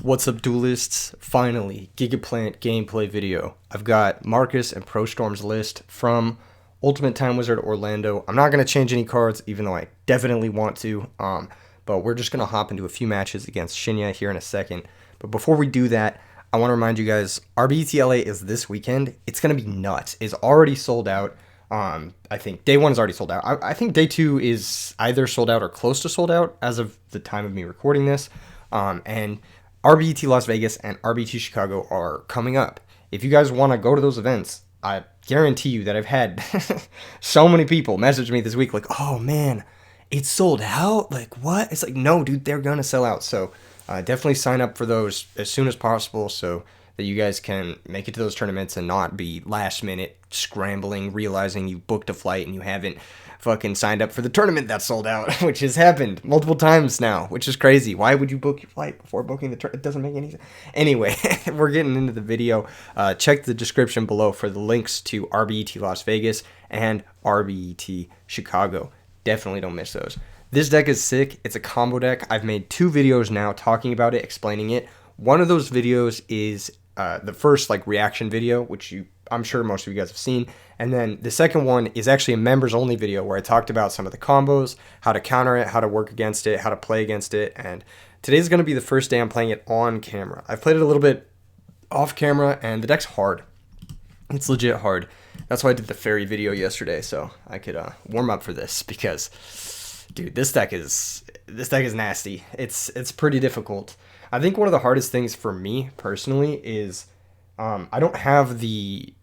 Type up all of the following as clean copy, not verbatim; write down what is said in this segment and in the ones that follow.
What's up, duelists? Finally, Gigaplant gameplay video. I've got Marcus and ProStorm's list from Ultimate Time Wizard Orlando. I'm not going to change any cards, even though I definitely want to. But we're just going to hop into a few matches against Shinya here in a second. But before we do that, I want to remind you guys, RBET LA is this weekend. It's going to be nuts. It's already sold out. I think day one is already sold out. I think day two is either sold out or close to sold out as of the time of me recording this. And RBET Las Vegas and RBET Chicago are coming up. If you guys want to go to those events, I guarantee you that I've had so many people message me this week like, oh man, it's sold out? Like what? It's like, no, dude, they're going to sell out. So definitely sign up for those as soon as possible so that you guys can make it to those tournaments and not be last minute scrambling, realizing you booked a flight and you haven't fucking signed up for the tournament that's sold out, which has happened multiple times now, which is crazy. Why would you book your flight before booking the tournament? It doesn't make any sense. Anyway, we're getting into the video. Check the description below for the links to RBET Las Vegas and RBET Chicago. Definitely don't miss those. This deck is sick. It's a combo deck. I've made 2 videos now talking about it, explaining it. One of those videos is the first reaction video, which I'm sure most of you guys have seen. And then the second one is actually a members only video where I talked about some of the combos, how to counter it, how to work against it, how to play against it. And today's going to be the first day I'm playing it on camera. I've played it a little bit off camera and the deck's hard. It's legit hard. That's why I did the fairy video yesterday, so I could warm up for this because, dude, this deck is nasty. It's pretty difficult. I think one of the hardest things for me personally is I don't have the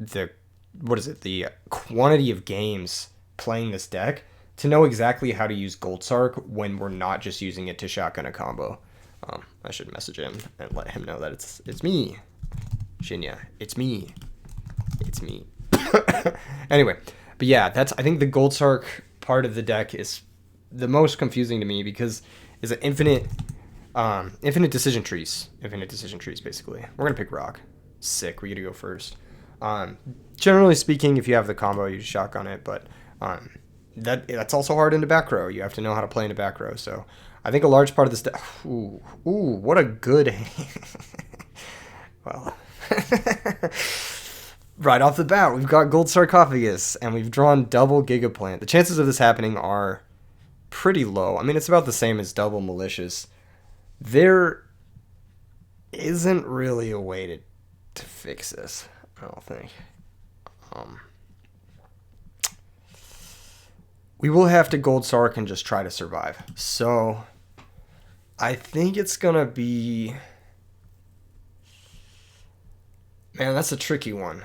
quantity of games playing this deck to know exactly how to use Gold Sark when we're not just using it to shotgun a combo. I should message him and let him know that it's me, Shinya. It's me. Anyway, but yeah, I think the Gold Sark part of the deck is the most confusing to me because it's an infinite decision trees. Basically. We're gonna pick Rock. Sick. We get to go first. Generally speaking, if you have the combo, you just shotgun it. But that's also hard into back row. You have to know how to play into back row. So I think a large part of this deck. Ooh, what a good. Well, right off the bat, we've got Gold Sarcophagus, and we've drawn double Gigaplant. The chances of this happening are pretty low. I mean, it's about the same as double Malicious. There isn't really a way to fix this, I don't think. We will have to Gold Sark and just try to survive. So I think it's gonna be, man, that's a tricky one.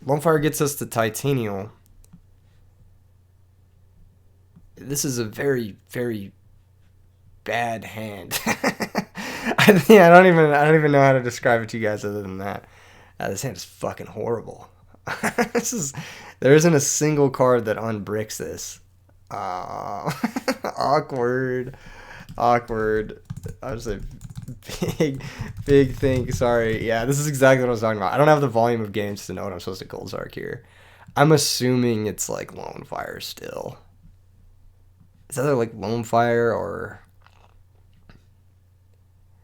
Lonefire gets us to Titanial. This is a very, very bad hand. I don't even know how to describe it to you guys other than that. This hand is fucking horrible. There isn't a single card that unbricks this. Awkward. I was a big thing. Sorry. Yeah, this is exactly what I was talking about. I don't have the volume of games to know what I'm supposed to Gold Sark here. I'm assuming it's like Lone Fire still. It's either like Lone Fire or,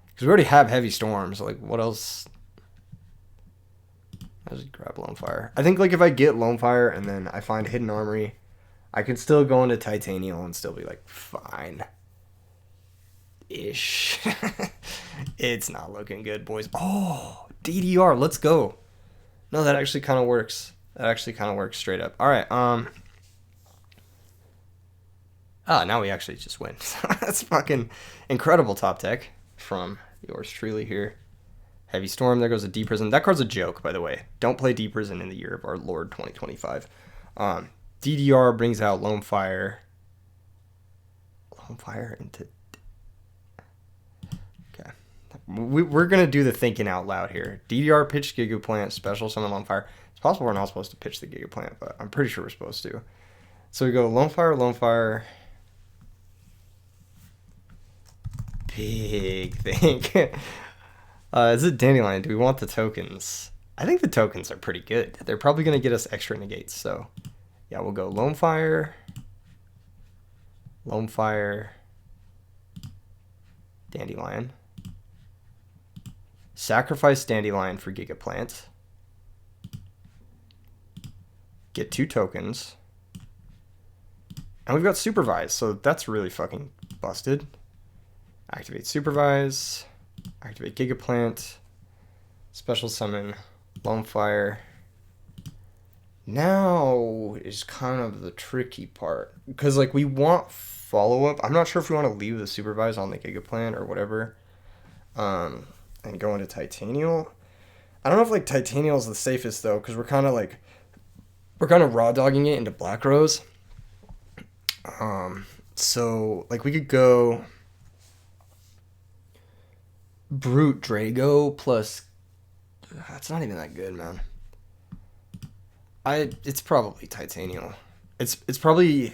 because we already have Heavy Storm, so what else? I just grab Lone Fire. I think if I get Lone Fire and then I find Hidden Armory, I could still go into Titanial and still be fine. Ish. It's not looking good, boys. Oh, DDR, let's go. No, that actually kind of works. Straight up. All right. Now we actually just win. That's fucking incredible top deck from yours truly here. Heavy Storm, there goes a Deep Prison. That card's a joke, by the way. Don't play Deep Prison in the year of our Lord 2025. DDR brings out Lone Fire. Lone Fire into... Okay. We're going to do the thinking out loud here. DDR pitch Gigaplant, special summon Lone Fire. It's possible we're not supposed to pitch the Gigaplant, but I'm pretty sure we're supposed to. So we go Lone Fire. Big thing. Is it Dandelion? Do we want the tokens? I think the tokens are pretty good. They're probably going to get us extra negates. So, yeah, we'll go Lone Fire, Dandelion. sacrifice Dandelion for Gigaplant, get 2 tokens, and we've got Supervise, so that's really fucking busted. Activate Supervise, activate Gigaplant, special summon Lone Fire. Now is kind of the tricky part, because like we want follow-up. I'm not sure if we want to leave the Supervise on the Gigaplant or whatever, and go into Titanial. I don't know if like Titanial is the safest though, because we're kind of raw dogging it into Black Rose. So like we could go Brute Drago plus. That's not even that good, man. It's probably Titanial. It's probably.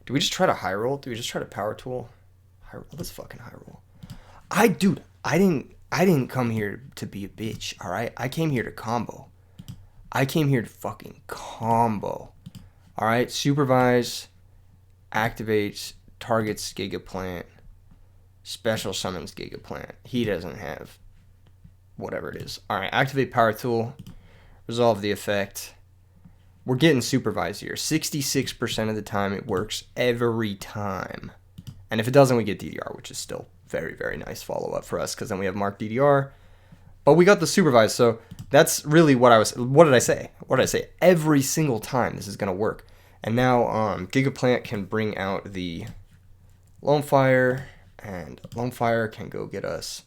Do we just try to high roll? Do we just try to power tool? High roll. Let's fucking high roll. I didn't come here to be a bitch. All right, I came here to combo. I came here to fucking combo. All right, Supervise, activates, targets Gigaplant, special summons Gigaplant. He doesn't have whatever it is. All right, activate power tool, resolve the effect. We're getting Supervise here. 66% of the time it works every time. And if it doesn't, we get DDR, which is still very, very nice follow-up for us, because then we have Mark DDR. But we got the Supervise, so that's really what did I say? What did I say? Every single time this is going to work. And now Gigaplant can bring out the Lone Fire, and Lone Fire can go get us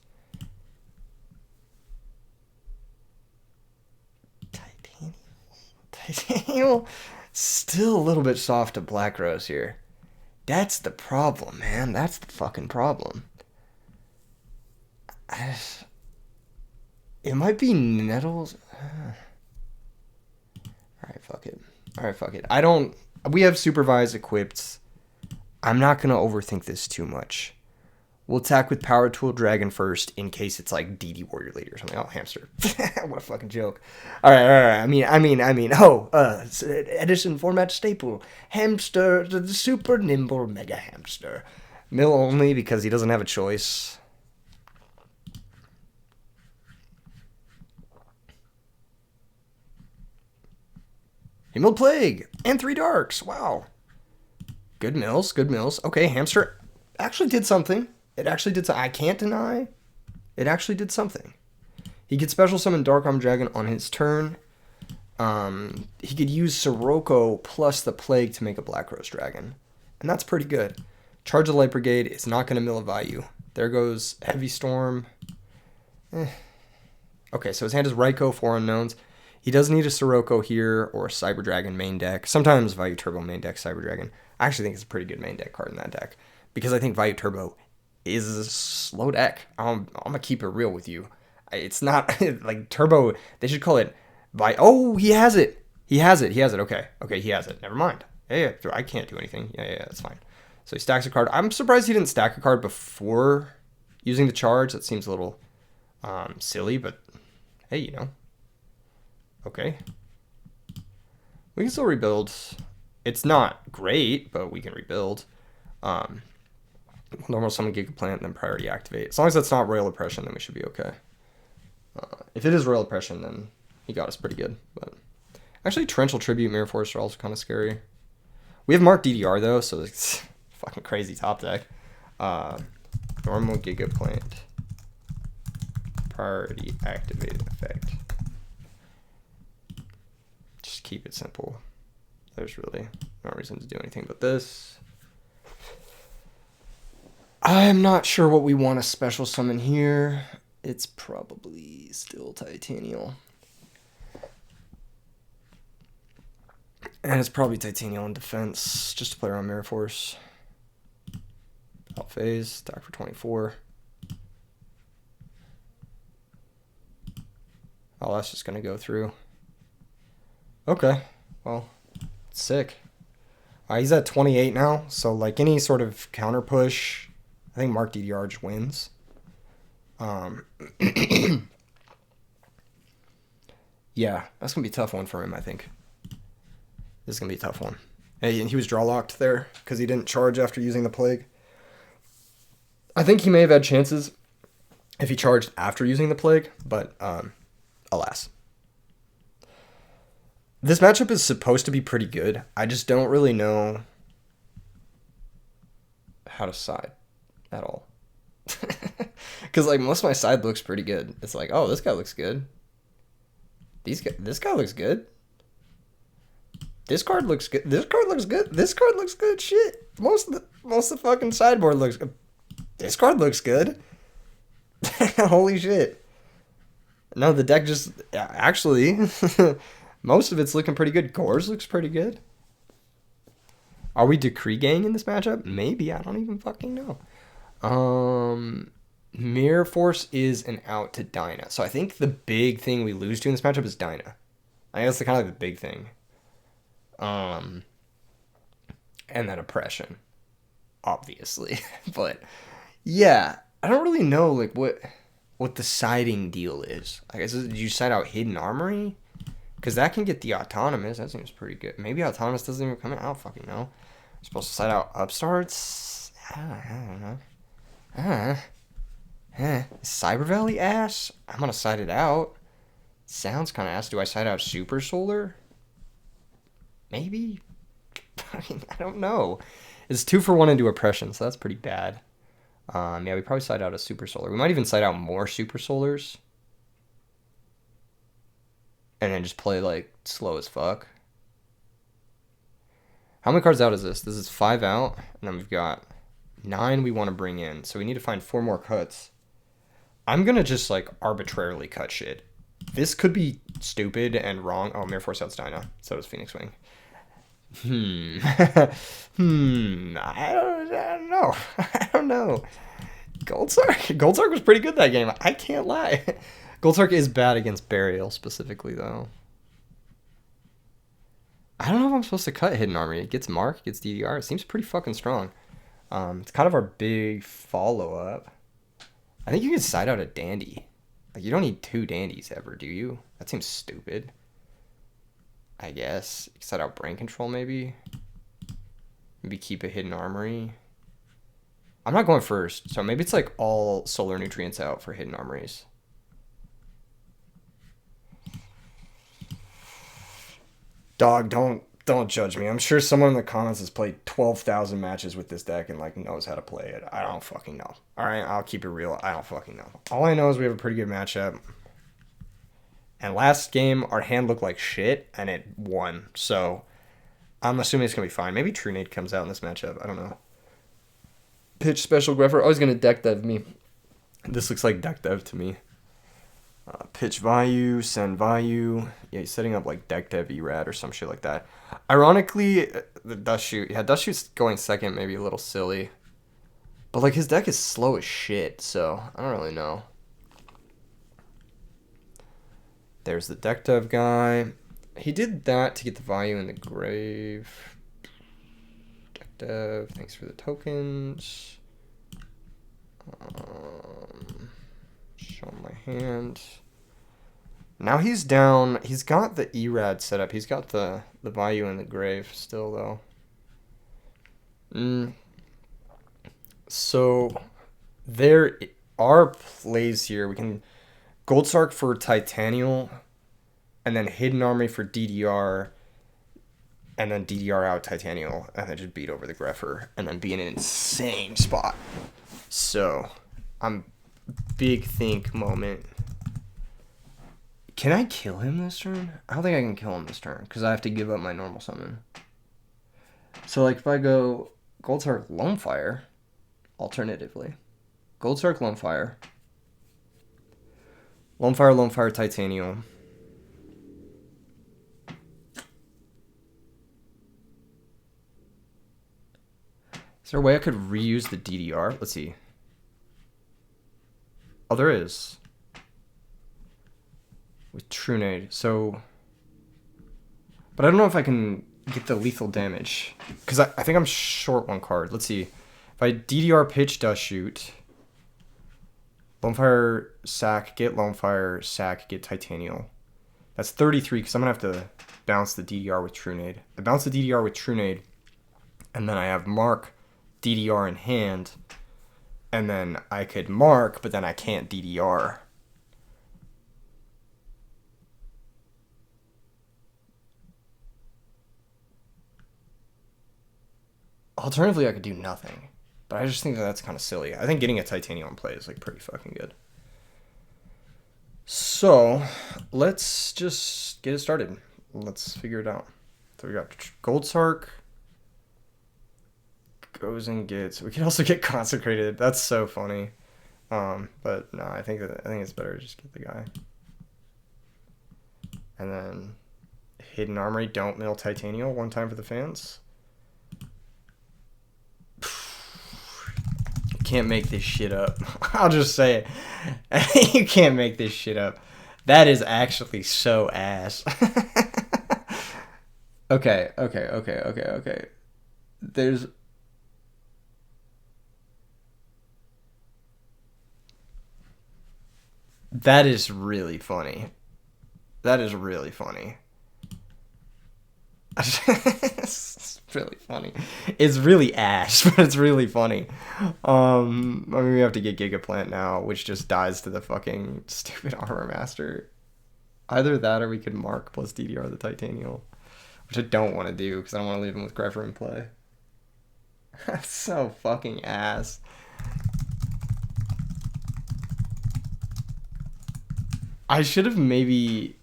Titanial. Still a little bit soft to Black Rose here. That's the problem, man. That's the fucking problem. It might be Nettles. Alright, fuck it. We have Supervise equipped. I'm not going to overthink this too much. We'll attack with Power Tool Dragon first in case it's like DD Warrior Lady or something. Oh, hamster. What a fucking joke. All right. Edison format staple. Hamster, the super nimble mega hamster. Mill only because he doesn't have a choice. He milled Plague and 3 Darks. Wow. Good mills. Okay, hamster actually did something. I can't deny. It actually did something. He could special summon Dark Arm Dragon on his turn. He could use Sirocco plus the Plague to make a Black Rose Dragon. And that's pretty good. Charge the Light Brigade is not going to mill a value. There goes Heavy Storm. Okay, so his hand is Raikou, 4 unknowns. He does need a Sirocco here or a Cyber Dragon main deck. Sometimes Value Turbo main deck Cyber Dragon. I actually think it's a pretty good main deck card in that deck, because I think Value Turbo is a slow deck. I'm going to keep it real with you. It's not like Turbo. They should call it Oh, he has it. Okay, he has it. Never mind. Yeah, I can't do anything. Yeah, that's fine. So he stacks a card. I'm surprised he didn't stack a card before using the charge. That seems a little silly, but hey, Okay. We can still rebuild. It's not great, but we can rebuild. Normal summon Gigaplant, then priority activate. As long as that's not Royal Oppression, then we should be okay. If it is Royal Oppression, then he got us pretty good. But actually, Torrential Tribute, Mirror Force are also kind of scary. We have Mark DDR, though, so it's fucking crazy top deck. Normal Gigaplant. Priority activated effect. Just keep it simple. There's really no reason to do anything but this. I'm not sure what we want to special summon here. It's probably still Titanial. And it's probably Titanial in defense, just to play around Mirror Force. Out phase, attack for 24. Oh, that's just going to go through. Okay, well, sick. He's at 28 now, so like any sort of counter push, I think Mark DDR just wins. Yeah, that's going to be a tough one for him, I think. This is going to be a tough one. And he was draw locked there because he didn't charge after using the Plague. I think he may have had chances if he charged after using the Plague, but alas. This matchup is supposed to be pretty good. I just don't really know how to side at all. Because like most of my side looks pretty good. It's like, oh, this guy looks good. This guy looks good. This card looks good. This card looks good. This card looks good. Shit. Most of the fucking sideboard looks good. This card looks good. Holy shit. No, the deck just actually most of it's looking pretty good. Gores looks pretty good. Are we Decree Gang in this matchup? Maybe. I don't even fucking know. Mirror Force is an out to Dyna. So I think the big thing we lose to in this matchup is Dyna. I think that's kind of like the big thing. And then Oppression, obviously. But yeah, I don't really know like what the siding deal is. I guess did you side out Hidden Armory? Because that can get the Autonomous. That seems pretty good. Maybe Autonomous doesn't even come in. I don't fucking know. I'm supposed to side out Upstarts? I don't know. Cyber Valley ass? I'm gonna side it out. Sounds kind of ass. Do I side out Super Solar? Maybe? I don't know. It's 2-for-1 into Oppression, so that's pretty bad. Yeah, we probably side out a Super Solar. We might even side out more Super Solars. And then just play, like, slow as fuck. How many cards out is this? This is 5 out, and then we've got 9 we want to bring in. So we need to find 4 more cuts. I'm going to just, like, arbitrarily cut shit. This could be stupid and wrong. Oh, Mirror Force out's Dyna. So does Phoenix Wing. I don't know. I don't know. Goldsark was pretty good that game. I can't lie. Goldsark is bad against Burial specifically, though. I don't know if I'm supposed to cut Hidden Armory. It gets Mark, gets DDR. It seems pretty fucking strong. It's kind of our big follow-up. I think you can side out a Dandy. Like, you don't need 2 Dandies ever, do you? That seems stupid. I guess. You can side out Brain Control, maybe. Maybe keep a Hidden Armory. I'm not going first, so maybe it's like all Solar Nutrients out for Hidden Armories. Dog, don't judge me. I'm sure someone in the comments has played 12,000 matches with this deck and like knows how to play it. I don't fucking know. All right, I'll keep it real. I don't fucking know. All I know is we have a pretty good matchup. And last game, our hand looked like shit, and it won. So I'm assuming it's going to be fine. Maybe True Nade comes out in this matchup. I don't know. Pitch Special Greffer. Always going to deck dev me. This looks like deck dev to me. Pitch Vayu, send Vayu. Yeah, he's setting up like deck dev Erad or some shit like that. Ironically, the Dust Shoot. Yeah, Dust Shoot's going second, maybe a little silly. But like his deck is slow as shit, so I don't really know. There's the deck dev guy. He did that to get the value in the grave. Deck dev, thanks for the tokens. Show my hand. Now he's down. He's got the Erad set up. He's got the value in the grave still, though. So there are plays here. We can Goldsark for Titanial, and then Hidden Armory for DDR, and then DDR out Titanial, and then just beat over the Greffer, and then be in an insane spot. So, I'm big think moment. Can I kill him this turn? I don't think I can kill him this turn, because I have to give up my normal summon. So, like, if I go Goldsark Lone Fire, alternatively, Goldsark Lone Fire, Lone Fire, Titanium. Is there a way I could reuse the DDR? Let's see. Oh, there is. With True Nade. So... But I don't know if I can get the lethal damage. Because I think I'm short 1 card. Let's see. If I DDR pitch Dust Shoot... Lone Fire, sack, get Lone Fire, sack, get Titanial. That's 33 because I'm going to have to bounce the DDR with True Nade. I bounce the DDR with True Nade, and then I have Mark DDR in hand. and then I could mark, but then I can't DDR. Alternatively, I could do nothing. But I just think that that's kind of silly. I think getting a titanium play is like pretty fucking good. So let's just get it started. Let's figure it out. So we got Gold Sark. Goes and gets. We can also get consecrated. That's so funny. But no, I think it's better to just get the guy. And then Hidden Armory. Don't mill titanium one time for the fans. Can't make this shit up. I'll just say it. You can't make this shit up. That is actually so ass. Okay. That is really funny. That is really funny. It's really funny. It's really ash, but it's really funny. I mean, we have to get Gigaplant now, which just dies to the fucking stupid Armor Master. Either that or we could mark plus DDR the Titanial, which I don't want to do because I don't want to leave him with Greffer in play. That's so fucking ass. I should have maybe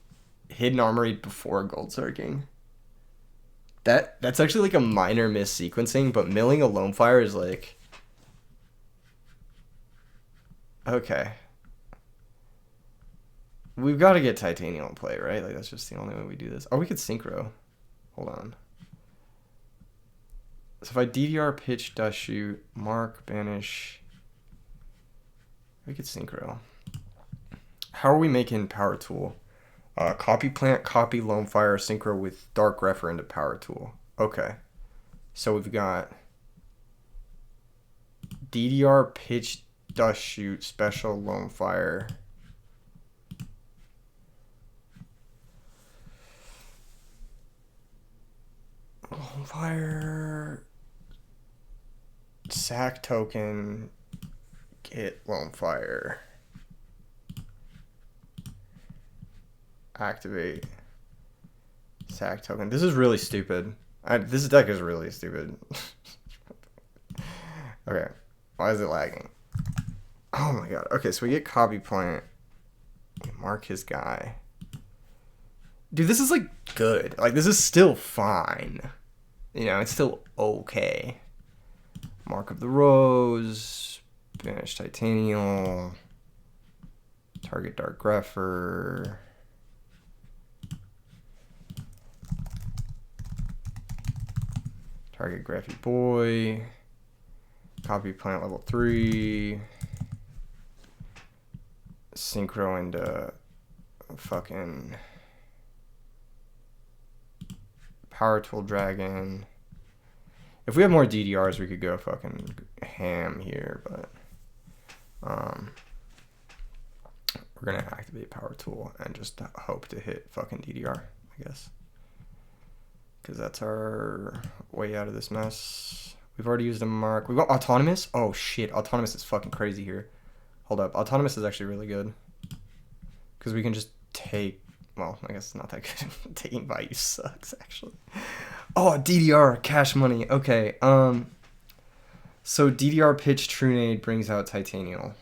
Hidden Armory before Gold Sarking. That's actually like a minor missequencing, but milling a Lone Fire is like... Okay. We've got to get Titanium in play, right? Like, that's just the only way we do this. Oh, we could Synchro. Hold on. So if I DDR, pitch, dust shoot, mark, banish... We could Synchro. How are we making Power Tool? Copy Plant, copy Lone Fire, Synchro with Dark Greffer into Power Tool. Okay. So we've got DDR, pitch, dust shoot, special, Lone Fire. Lone Fire. Sack token. Get Lone Fire. Activate. Sack token. This is really stupid. This deck is really stupid. Okay. Why is it lagging? Oh my god. Okay, so we get Copy Plant. We mark his guy. Dude, this is like good. Like, this is still fine. You know, it's still okay. Mark of the Rose. Banish Titanium. Target Dark Greffer. Target Greffy Boy. Copy Plant level 3. Synchro into fucking Power Tool Dragon. If we have more DDRs, we could go fucking ham here, but we're gonna activate Power Tool and just hope to hit fucking DDR, I guess. Because that's our way out of this mess. We've already used a mark. We got Autonomous? Oh shit, Autonomous is fucking crazy here. Hold up, Autonomous is actually really good. Because we can just take... Well, I guess it's not that good. Taking Bayou sucks, actually. Oh, DDR, cash money. Okay, so DDR pitch Trunade brings out Titanial.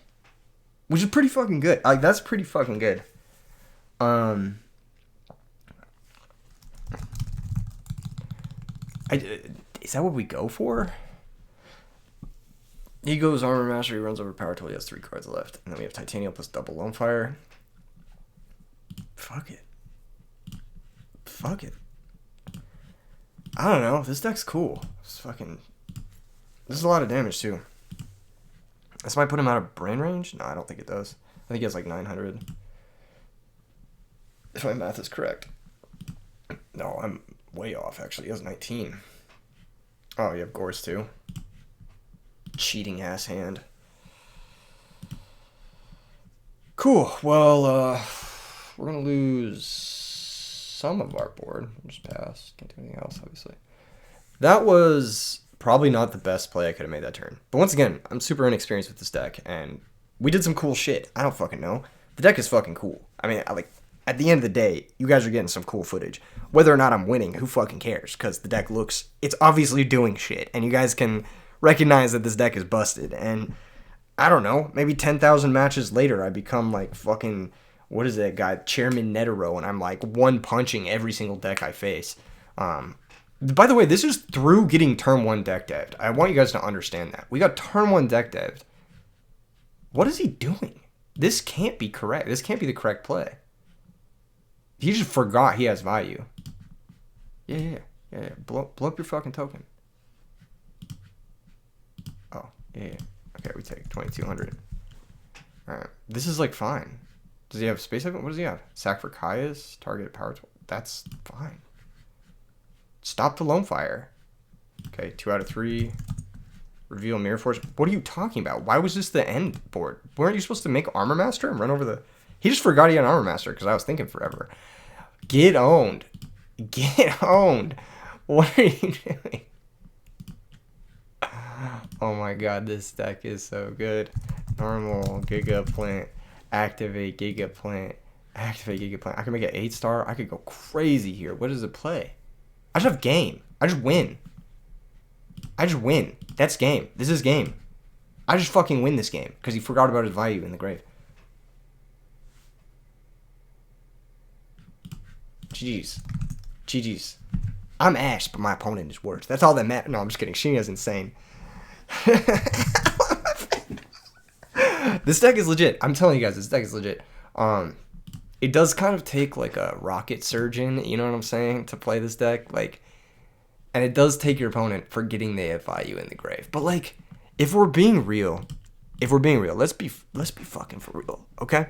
Which is pretty fucking good. Like, that's pretty fucking good. Is that what we go for? He goes Armor Master, he runs over Power Tool, he has 3 cards left. And then we have Titanium plus double Lone Fire. Fuck it. Fuck it. I don't know. This deck's cool. It's fucking... This is a lot of damage, too. This might put him out of brain range? No, I don't think it does. I think he has like 900. If my math is correct. No, I'm way off, actually. He has 19. Oh, you have Gores, too. Cheating ass hand. Cool. Well, we're going to lose some of our board. We'll just pass. Can't do anything else, obviously. That was Probably not the best play I could have made that turn. But once again, I'm super inexperienced with this deck, and we did some cool shit. I don't fucking know. The deck is fucking cool. I mean, at the end of the day, you guys are getting some cool footage. Whether or not I'm winning, who fucking cares? Because the deck it's obviously doing shit, and you guys can recognize that this deck is busted. And I don't know, maybe 10,000 matches later, I become like fucking, what is that guy, Chairman Netero, and I'm like one punching every single deck I face. By the way, this is through getting turn 1 deck devved. I want you guys to understand that. We got turn 1 deck devved. What is he doing? This can't be correct. This can't be the correct play. He just forgot he has value. Yeah. Blow up your fucking token. Oh, yeah. Okay, we take 2,200. Alright. This is like fine. Does he have space? What does he have? Sack for Kaya's, target power. That's fine. Stop the Lone Fire. Okay, 2 out of 3. Reveal Mirror Force. What are you talking about? Why was this the end board? Weren't you supposed to make Armor Master and run over the... He just forgot he had Armor Master because I was thinking forever. Get owned. Get owned. What are you doing? Oh my god, this deck is so good. Normal, Giga Plant, activate Giga Plant, activate Giga Plant. I can make an 8-star. I could go crazy here. What does it play? I just have game. I just win. That's game. This is game. I just fucking win this game because he forgot about his value in the grave. GG's. I'm ass, but my opponent is worse. That's all that matters. No, I'm just kidding. Sheena's insane. This deck is legit. I'm telling you guys, this deck is legit. It does kind of take like a rocket surgeon, you know what I'm saying, to play this deck. Like, and it does take your opponent forgetting they have value in the grave. But like, if we're being real, let's be fucking for real, okay?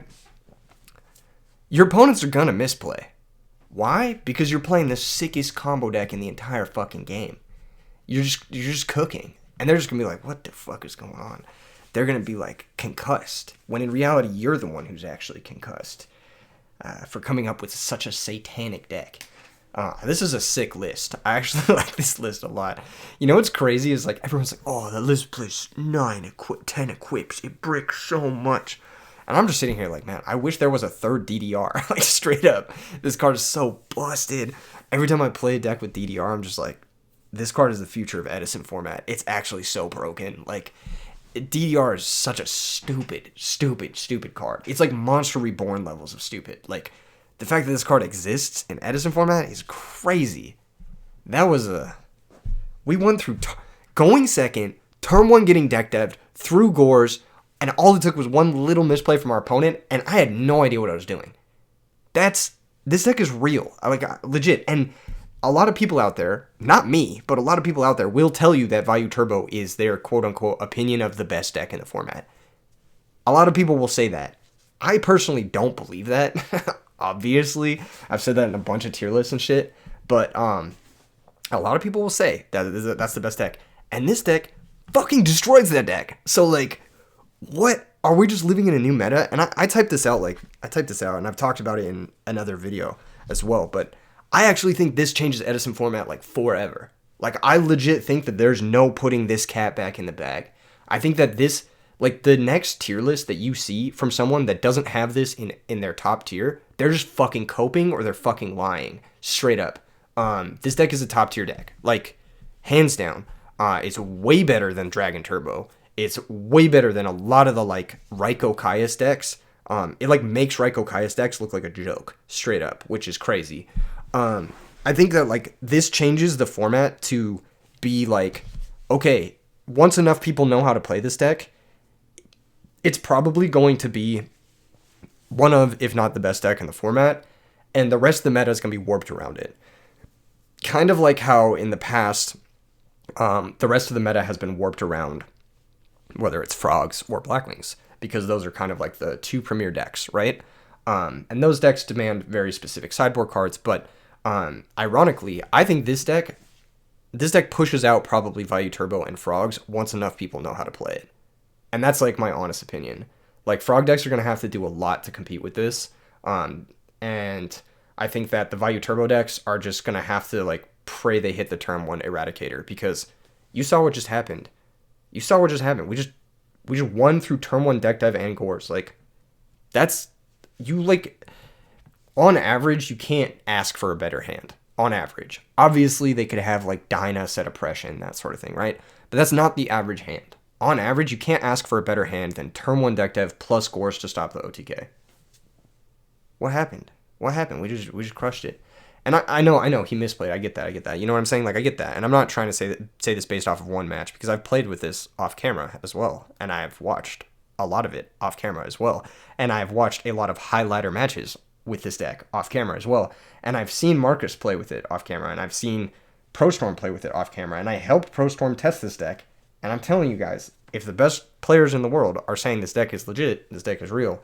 Your opponents are gonna misplay. Why? Because you're playing the sickest combo deck in the entire fucking game. You're just cooking. And they're just gonna be like, what the fuck is going on? They're gonna be like concussed. When in reality, you're the one who's actually concussed. For coming up with such a satanic deck. This is a sick list. I actually like this list a lot. You know what's crazy is like everyone's like, oh, that list plays 10 equips. It bricks so much. And I'm just sitting here like, man, I wish there was a third DDR. Like straight up, this card is so busted. Every time I play a deck with DDR, I'm just like, this card is the future of Edison format. It's actually so broken. Like, DDR is such a stupid card. It's like Monster Reborn levels of stupid. Like, the fact that this card exists in Edison format is crazy. That was we went through going second, turn 1 getting deck devved, through Gores, and all it took was one little misplay from our opponent, and I had no idea what I was doing. This deck is real. Legit. And a lot of people out there, not me, but a lot of people out there will tell you that Value Turbo is their quote-unquote opinion of the best deck in the format. A lot of people will say that. I personally don't believe that. Obviously, I've said that in a bunch of tier lists and shit, but a lot of people will say that that's the best deck. And this deck fucking destroys that deck. So, like, what? Are we just living in a new meta? And I typed this out, and I've talked about it in another video as well, but I actually think this changes Edison format like forever. Like, I legit think that there's no putting this cat back in the bag. I think that this, like, the next tier list that you see from someone that doesn't have this in their top tier, they're just fucking coping or they're fucking lying. Straight up. This deck is a top tier deck. Like, hands down. It's way better than Dragon Turbo. It's way better than a lot of the, like, Raiko Kaius decks. It, like, makes Raiko Kaius decks look like a joke. Straight up. Which is crazy. I think that, like, this changes the format to be like, okay, once enough people know how to play this deck, it's probably going to be one of, if not the best deck in the format, and the rest of the meta is going to be warped around it. Kind of like how in the past, the rest of the meta has been warped around, whether it's Frogs or Blackwings, because those are kind of like the two premier decks, right? And those decks demand very specific sideboard cards, but ironically, I think this deck pushes out probably Value Turbo and Frogs once enough people know how to play it. And that's like my honest opinion. Like, Frog decks are going to have to do a lot to compete with this. And I think that the Value Turbo decks are just going to have to, like, pray they hit the turn 1 Eradicator, because You saw what just happened. You saw what just happened. We just won through turn 1 deck dive and Gores. Like, that's, you, like, on average, you can't ask for a better hand. On average. Obviously, they could have, like, Dyna, Set Oppression, that sort of thing, right? But that's not the average hand. On average, you can't ask for a better hand than turn 1 deck dev plus Gores to stop the OTK. What happened? What happened? We just crushed it. And I know, he misplayed. I get that. You know what I'm saying? Like, I get that. And I'm not trying to say this based off of one match, because I've played with this off camera as well. And I've watched a lot of it off camera as well. And I've watched a lot of high ladder matches with this deck off camera as well. And I've seen Marcus play with it off camera. And I've seen ProStorm play with it off camera. And I helped ProStorm test this deck. And I'm telling you guys, if the best players in the world are saying this deck is legit, this deck is real,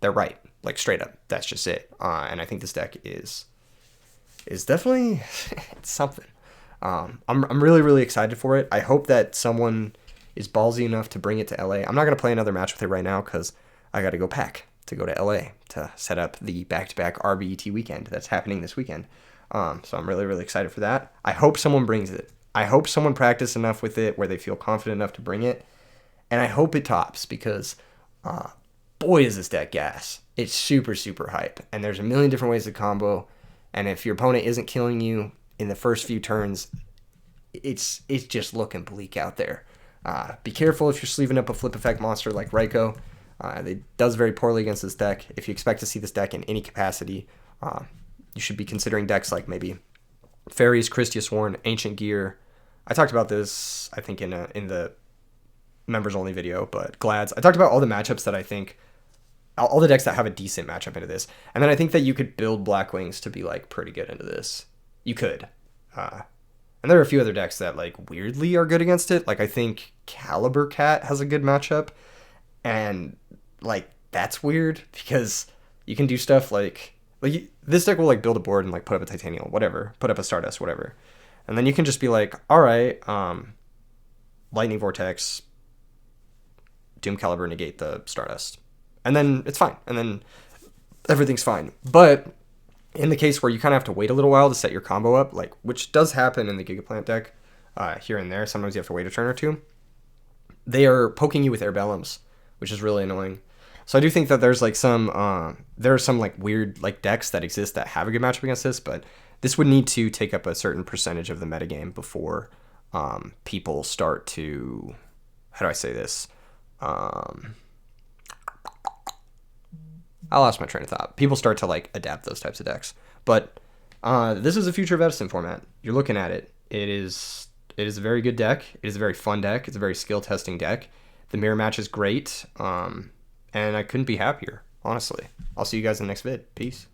they're right. Like, straight up. That's just it. And I think this deck is definitely it's something. I'm really, really excited for it. I hope that someone is ballsy enough to bring it to LA. I'm not going to play another match with it right now because I got to go pack to go to LA to set up the back-to-back RBET weekend that's happening this weekend. So I'm really, really excited for that. I hope someone brings it. I hope someone practiced enough with it where they feel confident enough to bring it. And I hope it tops because, boy, is this deck gas. It's super, super hype. And there's a million different ways to combo. And if your opponent isn't killing you in the first few turns, it's just looking bleak out there. Be careful if you're sleeving up a flip effect monster like Raikou. It does very poorly against this deck. If you expect to see this deck in any capacity, you should be considering decks like maybe Fairies, Christia Sworn, Ancient Gear. I talked about this, I think, in the members only video, but Glads. I talked about all the matchups that I think, all the decks that have a decent matchup into this. And then I think that you could build Blackwings to be, like, pretty good into this. You could. And there are a few other decks that, like, weirdly are good against it. Like, I think Caliber Cat has a good matchup. And, like, that's weird because you can do stuff like this deck will, like, build a board and, like, put up a Titanium, whatever. Put up a Stardust, whatever. And then you can just be like, all right, Lightning Vortex, Doom Caliber, negate the Stardust. And then it's fine. And then everything's fine. But in the case where you kind of have to wait a little while to set your combo up, like, which does happen in the Gigaplant deck here and there. Sometimes you have to wait a turn or two. They are poking you with Airbellums, which is really annoying. So I do think that there's, like, there are some, like, weird, like, decks that exist that have a good matchup against this, but this would need to take up a certain percentage of the metagame before people start to, how do I say this? I lost my train of thought. People start to, like, adapt those types of decks. But this is the future of Edison format. You're looking at it. It is a very good deck. It is a very fun deck. It's a very skill-testing deck. The mirror match is great. And I couldn't be happier, honestly. I'll see you guys in the next vid. Peace.